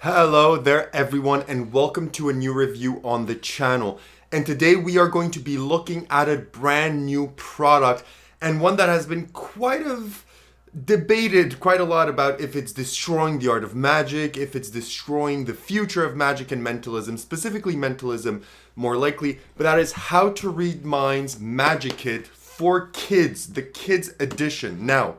Hello there everyone and welcome to a new review on the channel. And today we are going to be looking at a brand new product and one that has been debated quite a lot about if it's destroying the art of magic, if it's destroying the future of magic and mentalism, specifically mentalism more likely, but that is How to Read Minds Magic Kit for Kids, the Kids Edition. Now,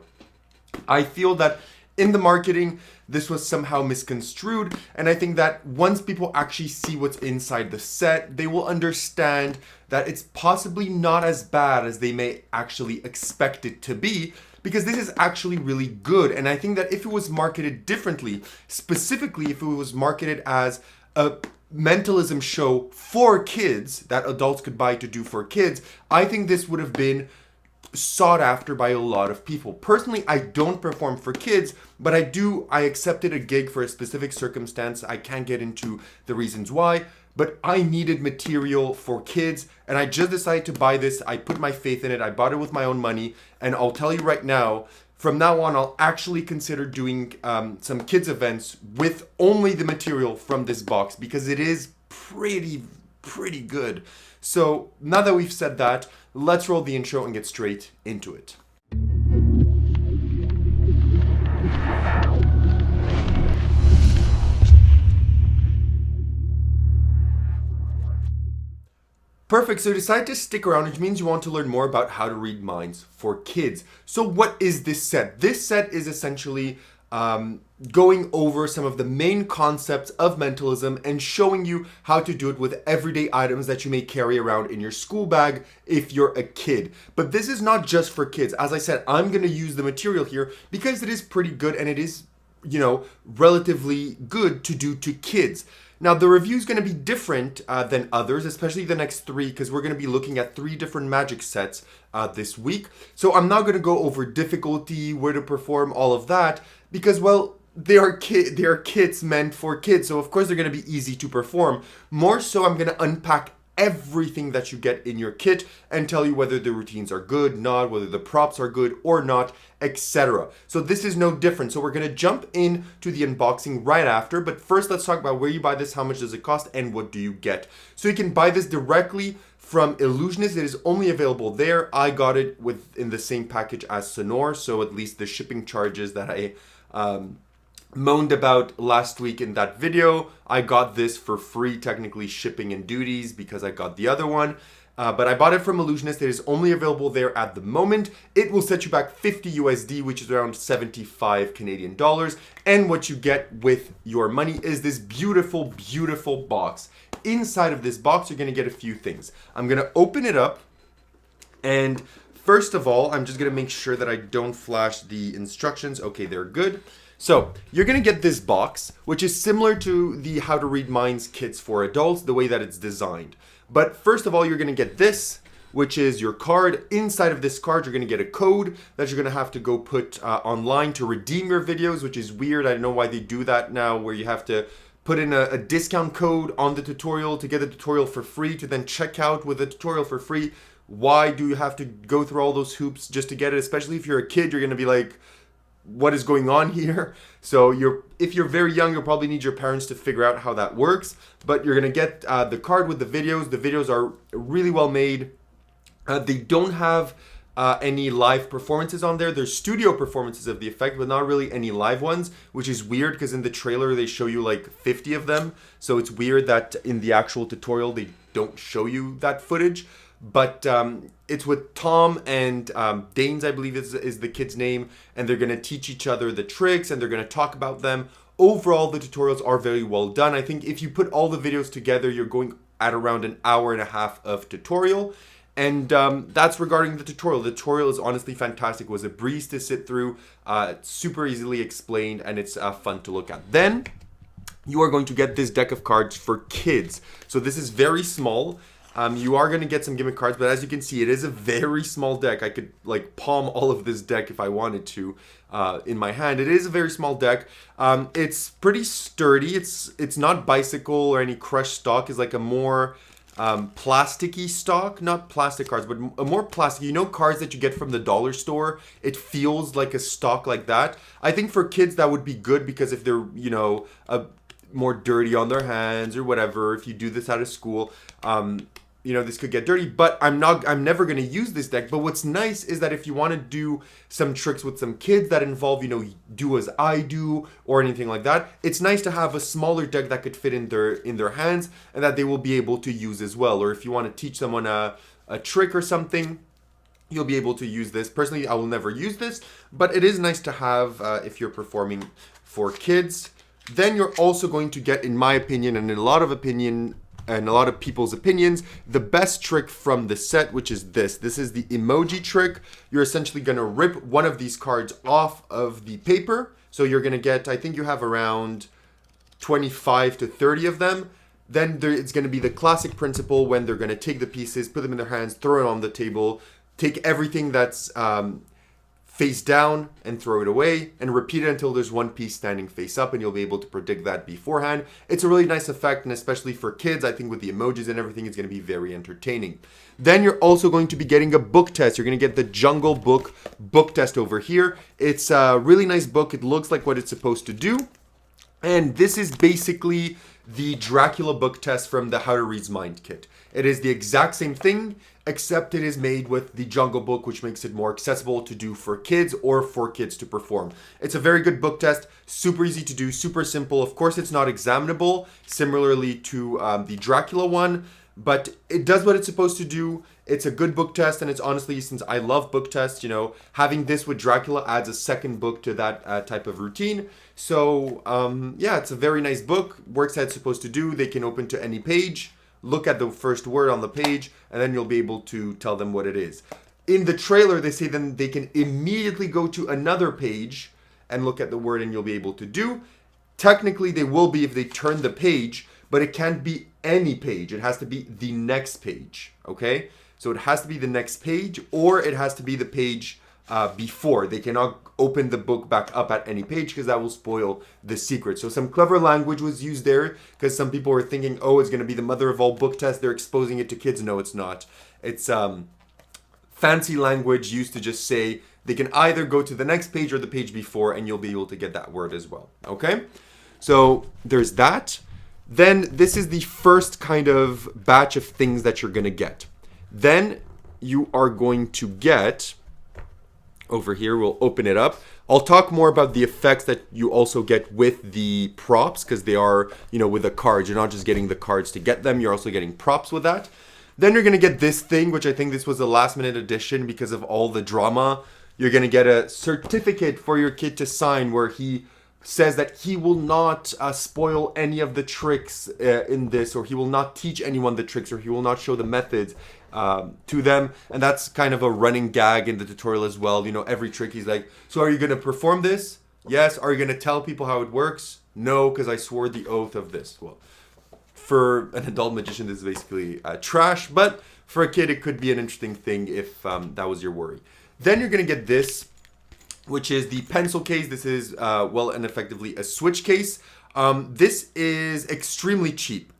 I feel that in the marketing, this was somehow misconstrued, and I think that once people actually see what's inside the set, they will understand that it's possibly not as bad as they may actually expect it to be, because this is actually really good. And I think that if it was marketed differently, specifically if it was marketed as a mentalism show for kids that adults could buy to do for kids, I think this would have been sought after by a lot of people. Personally, I don't perform for kids, but I accepted a gig for a specific circumstance. I can't get into the reasons why, but I needed material for kids and I just decided to buy this. I put my faith in it. I bought it with my own money, and I'll tell you right now, from now on, I'll actually consider doing some kids events with only the material from this box because it is pretty good. So now that we've said that, let's roll the intro and get straight into it. Perfect, so decide to stick around, which means you want to learn more about how to read minds for kids. So what is this set? This set is essentially going over some of the main concepts of mentalism and showing you how to do it with everyday items that you may carry around in your school bag if you're a kid. But this is not just for kids. As I said, I'm going to use the material here because it is pretty good and it is, relatively good to do to kids. Now, the review is going to be different than others, especially the next three, because we're going to be looking at 3 different magic sets this week. So I'm not going to go over difficulty, where to perform, all of that, because, well, they are kits meant for kids, so of course they're going to be easy to perform. More so, I'm going to unpack everything that you get in your kit and tell you whether the routines are good, not, whether the props are good or not, etc. So this is no different. So we're going to jump into the unboxing right after, but first let's talk about where you buy this, how much does it cost, and what do you get. So you can buy this directly from Ellusionist. It is only available there. I got it in the same package as Sonor, so at least the shipping charges that I moaned about last week in that video, I got this for free, technically shipping and duties, because I got the other one. But I bought it from Ellusionist. It is only available there at the moment. It will set you back 50 USD, which is around 75 Canadian dollars. And what you get with your money is this beautiful, beautiful box. Inside of this box, you're going to get a few things. I'm going to open it up. And first of all, I'm just going to make sure that I don't flash the instructions. Okay, they're good. So you're going to get this box, which is similar to the How to Read Minds kits for adults, the way that it's designed. But first of all, you're going to get this, which is your card. Inside of this card, you're going to get a code that you're going to have to go put online to redeem your videos, which is weird. I don't know why they do that now, where you have to put in a discount code on the tutorial to get the tutorial for free, to then check out with the tutorial for free. Why do you have to go through all those hoops just to get it? Especially if you're a kid, you're going to be like, what is going on here? So if you're very young, you'll probably need your parents to figure out how that works, but you're gonna get the card with the videos. The videos are really well made. They don't have any live performances on there. There's studio performances of the effect, but not really any live ones, which is weird because in the trailer they show you like 50 of them. So it's weird that in the actual tutorial they don't show you that footage. But it's with Tom and Danes, I believe is the kid's name, and they're going to teach each other the tricks and they're going to talk about them. Overall, the tutorials are very well done. I think if you put all the videos together, you're going at around an hour and a half of tutorial. And that's regarding the tutorial. The tutorial is honestly fantastic. It was a breeze to sit through, super easily explained, and it's fun to look at. Then you are going to get this deck of cards for kids. So this is very small. You are going to get some gimmick cards, but as you can see, it is a very small deck. I could like palm all of this deck if I wanted to in my hand. It is a very small deck. It's pretty sturdy. It's not bicycle or any crushed stock. It's like a more plasticky stock, not plastic cards, but a more plastic, cards that you get from the dollar store. It feels like a stock like that. I think for kids that would be good because if they're, more dirty on their hands or whatever. If you do this out of school, this could get dirty, but I'm never going to use this deck. But what's nice is that if you want to do some tricks with some kids that involve, do as I do or anything like that, it's nice to have a smaller deck that could fit in their hands and that they will be able to use as well. Or if you want to teach someone a trick or something, you'll be able to use this. Personally, I will never use this, but it is nice to have if you're performing for kids. Then you're also going to get, in my opinion, and in a lot of people's opinions, the best trick from the set, which is this. This is the emoji trick. You're essentially going to rip one of these cards off of the paper. So you're going to get, I think you have around 25 to 30 of them. Then it's going to be the classic principle when they're going to take the pieces, put them in their hands, throw it on the table, take everything that's face down and throw it away, and repeat it until there's one piece standing face up, and you'll be able to predict that beforehand. It's a really nice effect, and especially for kids, I think with the emojis and everything, it's going to be very entertaining. Then you're also going to be getting a book test. You're going to get the Jungle Book test over here. It's a really nice book. It looks like what it's supposed to do. And this is basically the Dracula book test from the How to Read Mind kit. It is the exact same thing, except it is made with the Jungle Book, which makes it more accessible to do for kids or for kids to perform. It's a very good book test, super easy to do, super simple. Of course, it's not examinable, similarly to the Dracula one, but it does what it's supposed to do. It's a good book test, and it's honestly, since I love book tests, having this with Dracula adds a second book to that type of routine. So, it's a very nice book, works as it's supposed to do. They can open to any page, look at the first word on the page, and then you'll be able to tell them what it is. In the trailer, they say then they can immediately go to another page and look at the word, and you'll be able to do. Technically, they will be if they turn the page, but it can't be any page. It has to be the next page, okay? So it has to be the next page, or it has to be the page before. They cannot open the book back up at any page because that will spoil the secret. So some clever language was used there because some people were thinking, oh, it's going to be the mother of all book tests. They're exposing it to kids. No, it's not. It's fancy language used to just say they can either go to the next page or the page before, and you'll be able to get that word as well. Okay? So there's that. Then this is the first kind of batch of things that you're going to get. Then you are going to get, over here, we'll open it up. I'll talk more about the effects that you also get with the props, because they are, with the cards. You're not just getting the cards to get them, you're also getting props with that. Then you're going to get this thing, which I think this was a last minute addition because of all the drama. You're going to get a certificate for your kid to sign where he says that he will not spoil any of the tricks in this, or he will not teach anyone the tricks, or he will not show the methods to them. And that's kind of a running gag in the tutorial as well. Every trick he's like, so are you going to perform this? Yes. Are you going to tell people how it works? No, because I swore the oath of this. Well, for an adult magician, this is basically trash, but for a kid, it could be an interesting thing if that was your worry. Then you're going to get this, which is the pencil case. This is, and effectively a switch case. This is extremely cheap.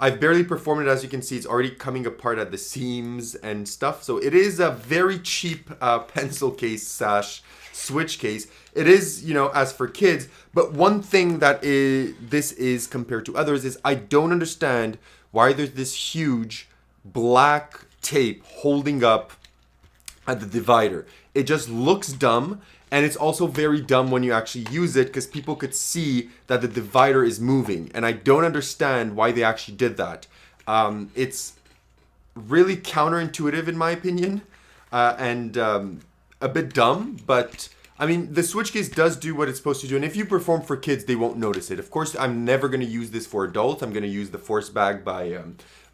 I've barely performed it. As you can see, it's already coming apart at the seams and stuff. So it is a very cheap pencil case / switch case. It is, as for kids. But one thing that this is compared to others is I don't understand why there's this huge black tape holding up at the divider. It just looks dumb, and it's also very dumb when you actually use it because people could see that the divider is moving, and I don't understand why they actually did that. It's really counterintuitive in my opinion, and a bit dumb, but I mean, the switch case does do what it's supposed to do, and if you perform for kids, they won't notice it. Of course, I'm never going to use this for adults. I'm going to use the Force Bag by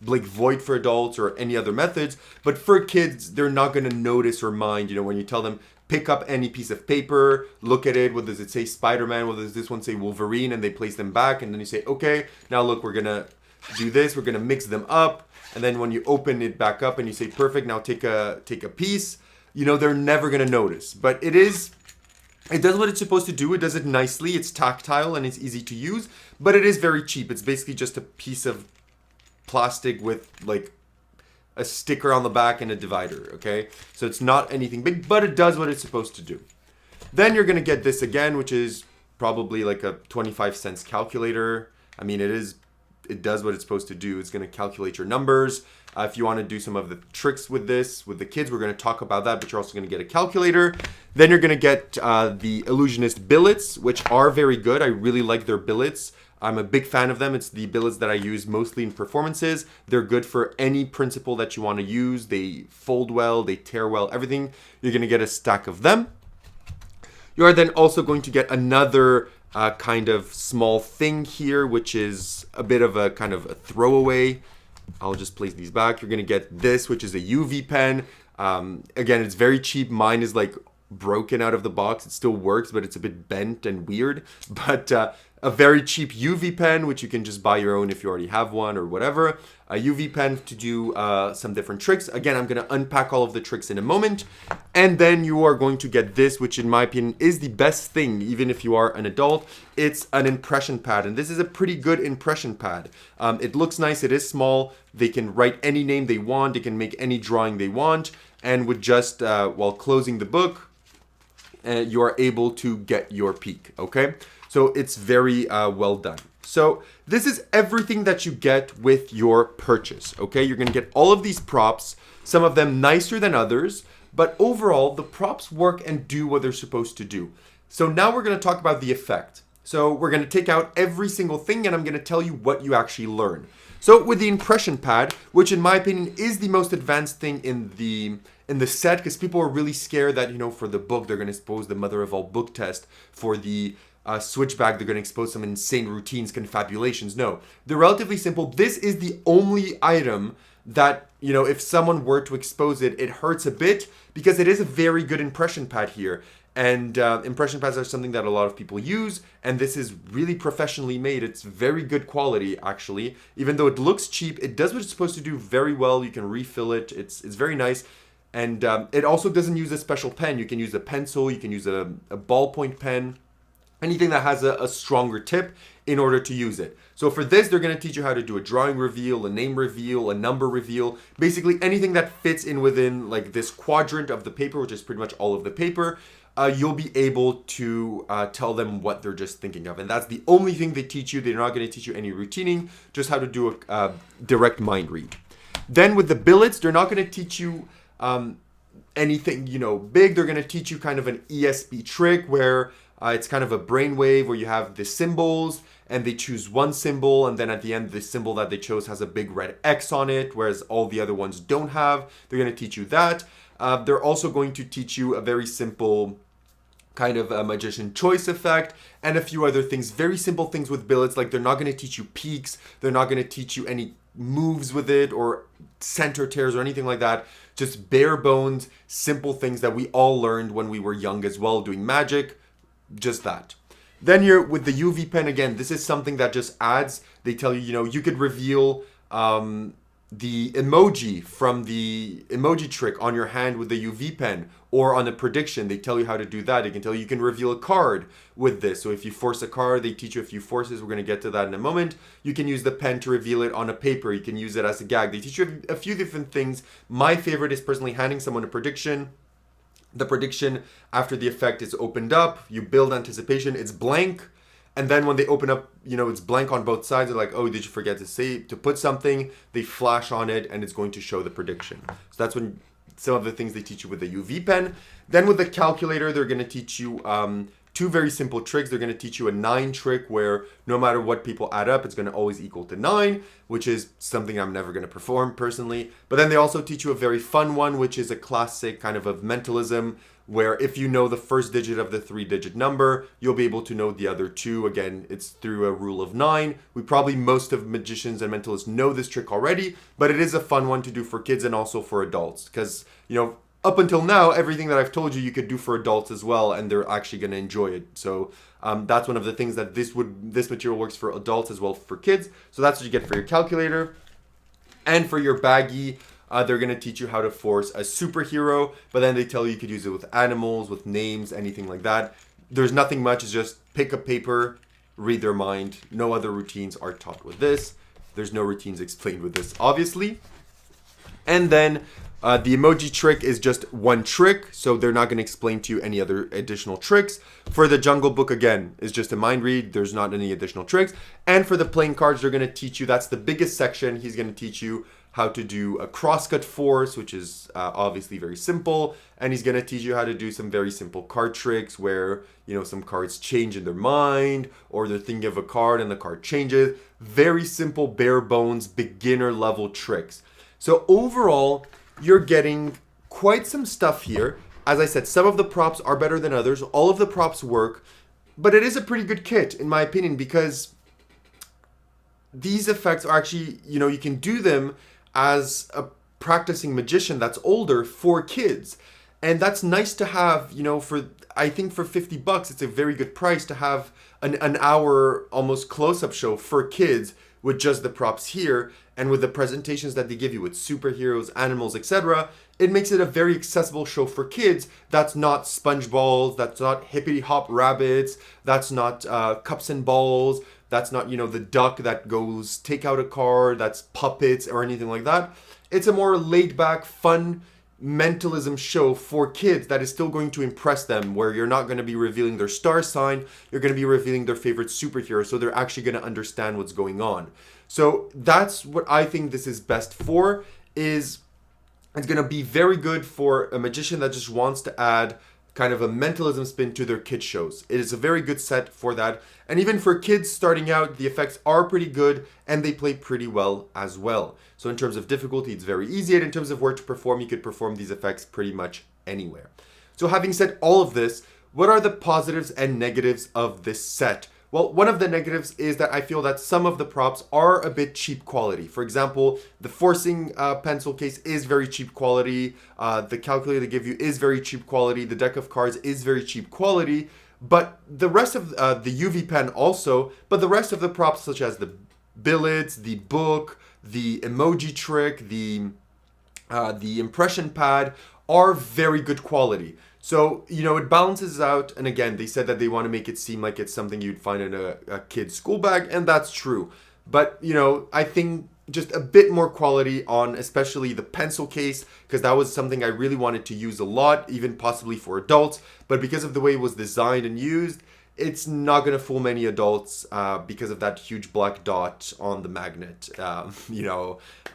Blake Voigt for adults or any other methods, but for kids, they're not going to notice or mind, when you tell them, pick up any piece of paper, look at it, what does it say Spider-Man, what does this one say Wolverine, and they place them back, and then you say, okay, now look, we're going to do this, we're going to mix them up, and then when you open it back up and you say, perfect, now take a piece, they're never going to notice. But it does what it's supposed to do. It does it nicely, it's tactile, and it's easy to use, but it is very cheap. It's basically just a piece of plastic with like a sticker on the back and a divider, okay? So it's not anything big, but it does what it's supposed to do. Then you're going to get this again, which is probably like a 25 cents calculator. I mean, it does what it's supposed to do. It's going to calculate your numbers. If you want to do some of the tricks with this, with the kids, we're going to talk about that, but you're also going to get a calculator. Then you're going to get the Ellusionist billets, which are very good. I really like their billets. I'm a big fan of them. It's the billets that I use mostly in performances. They're good for any principle that you want to use. They fold well, they tear well, everything. You're going to get a stack of them. You are then also going to get another kind of small thing here, which is a bit of a kind of a throwaway. I'll just place these back. You're going to get this, which is a UV pen. Again, it's very cheap. Mine is like broken out of the box. It still works, but it's a bit bent and weird. But a very cheap UV pen, which you can just buy your own if you already have one or whatever. A UV pen to do some different tricks. Again, I'm going to unpack all of the tricks in a moment. And then you are going to get this, which in my opinion is the best thing, even if you are an adult. It's an impression pad. And this is a pretty good impression pad. It looks nice. It is small. They can write any name they want. They can make any drawing they want. And with just, while closing the book, you are able to get your peak, okay? So it's very well done. So this is everything that you get with your purchase, okay? You're gonna get all of these props, some of them nicer than others, but overall, the props work and do what they're supposed to do. So now we're gonna talk about the effect. So we're gonna take out every single thing and I'm gonna tell you what you actually learn. So with the impression pad, which in my opinion is the most advanced thing in the set, because people are really scared that, you know, for the book, they're going to expose the mother of all book test. For the switchback, they're going to expose some insane routines, confabulations. No, they're relatively simple. This is the only item that, you know, if someone were to expose it, it hurts a bit because it is a very good impression pad here. And impression pads are something that a lot of people use, and this is really professionally made. It's very good quality, actually. Even though it looks cheap, it does what it's supposed to do very well. You can refill it. It's very nice. And it also doesn't use a special pen. You can use a pencil, you can use a ballpoint pen, anything that has a stronger tip in order to use it. So for this, they're going to teach you how to do a drawing reveal, a name reveal, a number reveal, basically anything that fits in within like this quadrant of the paper, which is pretty much all of the paper. You'll be able to tell them what they're just thinking of. And that's the only thing they teach you. They're not going to teach you any routing, just how to do a direct mind read. Then with the billets, they're not going to teach you anything, you know, big. They're going to teach you kind of an ESP trick where it's kind of a brainwave where you have the symbols and they choose one symbol, and then at the end, the symbol that they chose has a big red X on it, whereas all the other ones don't have. They're going to teach you that. They're also going to teach you a very simple kind of a magician choice effect and a few other things, very simple things with billets. Like they're not going to teach you peaks. They're not going to teach you any moves with it or center tears or anything like that. Just bare bones, simple things that we all learned when we were young as well, doing magic, just that. Then you're with the UV pen again. This is something that just adds, they tell you, you know, you could reveal the emoji from the emoji trick on your hand with the UV pen, or on a prediction, they tell you how to do that. They can tell you can reveal a card with this. So if you force a card, they teach you a few forces. We're going to get to that in a moment. You can use the pen to reveal it on a paper. You can use it as a gag. They teach you a few different things. My favorite is personally handing someone a prediction. The prediction after the effect is opened up. You build anticipation. It's blank. And then when they open up, you know, it's blank on both sides. They're like, oh, did you forget to put something? They flash on it and it's going to show the prediction. So that's when some of the things they teach you with the UV pen. Then with the calculator, they're going to teach you two very simple tricks. They're going to teach you a 9 trick where no matter what people add up, it's going to always equal to 9, which is something I'm never going to perform personally. But then they also teach you a very fun one, which is a classic kind of mentalism, where if you know the first digit of the 3-digit number, you'll be able to know the other 2. Again, it's through a rule of 9. Most of magicians and mentalists know this trick already, but it is a fun one to do for kids and also for adults. Because, you know, up until now, everything that I've told you, you could do for adults as well, and they're actually going to enjoy it. So that's one of the things that this material works for adults as well for kids. So that's what you get for your calculator. And for your baggie, they're going to teach you how to force a superhero, but then they tell you could use it with animals, with names, anything like that. There's nothing much. It's just pick a paper, read their mind. No other routines are taught with this. There's no routines explained with this, obviously. And then The emoji trick is just one trick, so they're not going to explain to you any other additional tricks. For the Jungle Book, again, is just a mind read. There's not any additional tricks. And for the playing cards, they're going to teach you, that's the biggest section. He's going to teach you how to do a crosscut force, which is obviously very simple. And he's going to teach you how to do some very simple card tricks where, some cards change in their mind, or they're thinking of a card and the card changes. Very simple, bare bones, beginner level tricks. So overall, you're getting quite some stuff here. As I said, some of the props are better than others. All of the props work, but it is a pretty good kit, in my opinion, because these effects are actually, you can do them as a practicing magician that's older for kids. And that's nice to have, I think for $50, it's a very good price to have an hour almost close-up show for kids with just the props here and with the presentations that they give you with superheroes, animals, etc. It makes it a very accessible show for kids. That's not SpongeBalls, that's not Hippity Hop Rabbits, that's not Cups and Balls, that's not, the duck that goes take out a card, that's puppets or anything like that. It's a more laid-back, fun mentalism show for kids that is still going to impress them, where you're not going to be revealing their star sign, you're going to be revealing their favorite superhero, so they're actually going to understand what's going on. So that's what I think this is best for, is it's going to be very good for a magician that just wants to add kind of a mentalism spin to their kid shows. It is a very good set for that. And even for kids starting out, the effects are pretty good and they play pretty well as well. So in terms of difficulty, it's very easy. And in terms of where to perform, you could perform these effects pretty much anywhere. So having said all of this, what are the positives and negatives of this set? Well, one of the negatives is that I feel that some of the props are a bit cheap quality. For example, the forcing pencil case is very cheap quality. The calculator they give you is very cheap quality. The deck of cards is very cheap quality. But the rest of the UV pen also, but the rest of the props such as the billets, the book, the emoji trick, the impression pad are very good quality. So, it balances out. And again, they said that they want to make it seem like it's something you'd find in a kid's school bag. And that's true. But, I think just a bit more quality on especially the pencil case, because that was something I really wanted to use a lot, even possibly for adults. But because of the way it was designed and used, it's not going to fool many adults because of that huge black dot on the magnet.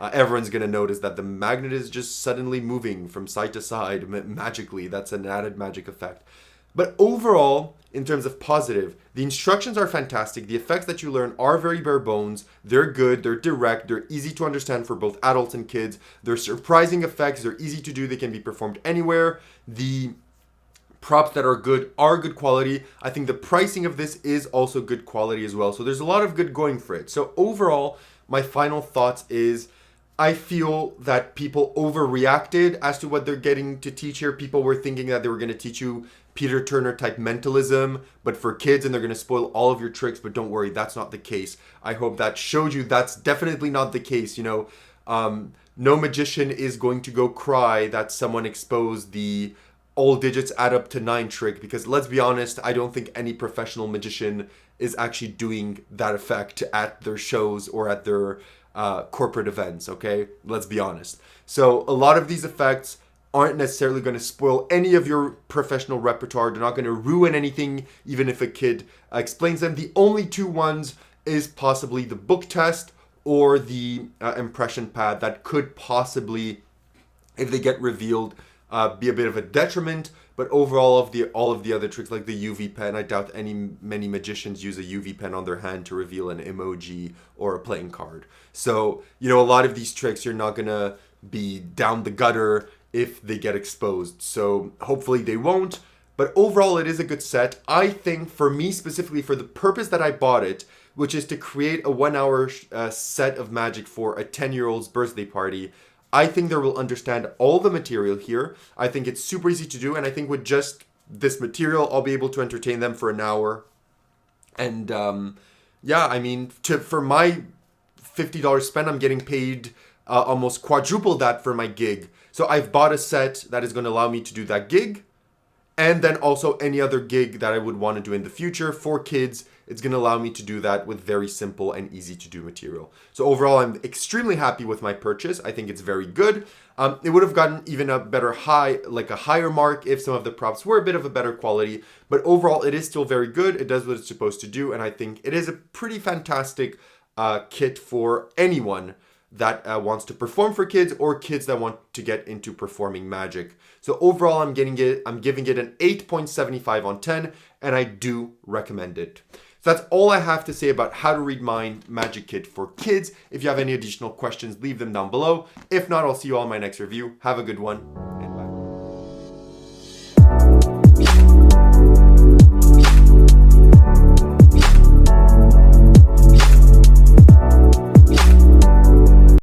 Everyone's going to notice that the magnet is just suddenly moving from side to side magically. That's an added magic effect. But overall, in terms of positive, the instructions are fantastic. The effects that you learn are very bare bones. They're good. They're direct. They're easy to understand for both adults and kids. They're surprising effects. They're easy to do. They can be performed anywhere. The props that are good quality. I think the pricing of this is also good quality as well. So there's a lot of good going for it. So overall, my final thoughts is I feel that people overreacted as to what they're getting to teach here. People were thinking that they were going to teach you Peter Turner type mentalism, but for kids, and they're going to spoil all of your tricks. But don't worry, that's not the case. I hope that showed you that's definitely not the case. No magician is going to go cry that someone exposed the all digits add up to 9 trick, because let's be honest, I don't think any professional magician is actually doing that effect at their shows or at their corporate events, okay? Let's be honest. So a lot of these effects aren't necessarily going to spoil any of your professional repertoire. They're not going to ruin anything, even if a kid explains them. The only two ones is possibly the book test or the impression pad that could possibly, if they get revealed, be a bit of a detriment. But overall, all of the other tricks, like the UV pen, I doubt many magicians use a UV pen on their hand to reveal an emoji or a playing card. So, a lot of these tricks, you're not gonna be down the gutter if they get exposed. So hopefully they won't. But overall, it is a good set. I think for me specifically, for the purpose that I bought it, which is to create a 1 hour set of magic for a 10-year-old's birthday party, I think they will understand all the material here. I think it's super easy to do. And I think with just this material, I'll be able to entertain them for an hour. And for my $50 spend, I'm getting paid almost quadruple that for my gig. So I've bought a set that is going to allow me to do that gig And then also any other gig that I would want to do in the future for kids, it's going to allow me to do that with very simple and easy to do material. So overall, I'm extremely happy with my purchase. I think it's very good. It would have gotten even a better like a higher mark if some of the props were a bit of a better quality. But overall, it is still very good. It does what it's supposed to do. And I think it is a pretty fantastic kit for anyone that wants to perform for kids or kids that want to get into performing magic. So overall, I'm giving it an 8.75 on 10, and I do recommend it. So that's all I have to say about how to read mind magic kit for kids. If you have any additional questions, leave them down below. If not, I'll see you all in my next review. Have a good one.